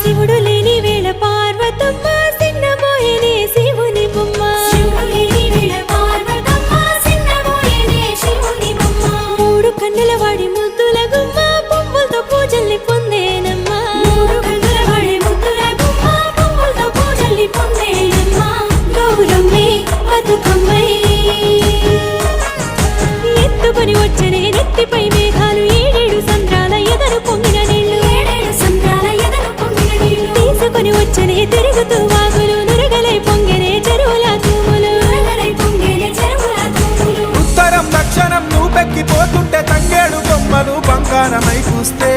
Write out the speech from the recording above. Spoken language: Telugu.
శివుడు లేని వేళ పార్వతమ్మ సిన్నబోయేనే శివుని బొమ్మ మూడు కన్నుల వాడి ముద్దుల గుమ్మ పువ్వులతో పూజల్ని పొందేనమ్మా గౌరమ్మే బతుకమ్మై ఎత్తుకొని వచ్చనే నెత్తిపై మేఘాలు ఏడేడు సంద్రాల ఎదరు పొంగిన నీళ్లు తీసుకొని వచ్చనే తిరుగుతూ వాగులు నురగలై పొంగెనే చెరువుల తూములు ఉత్తరం దక్షిణం నువ్వెక్కిపోతుంటే తంగేడు బొమ్మలు బంగారమై చూస్తే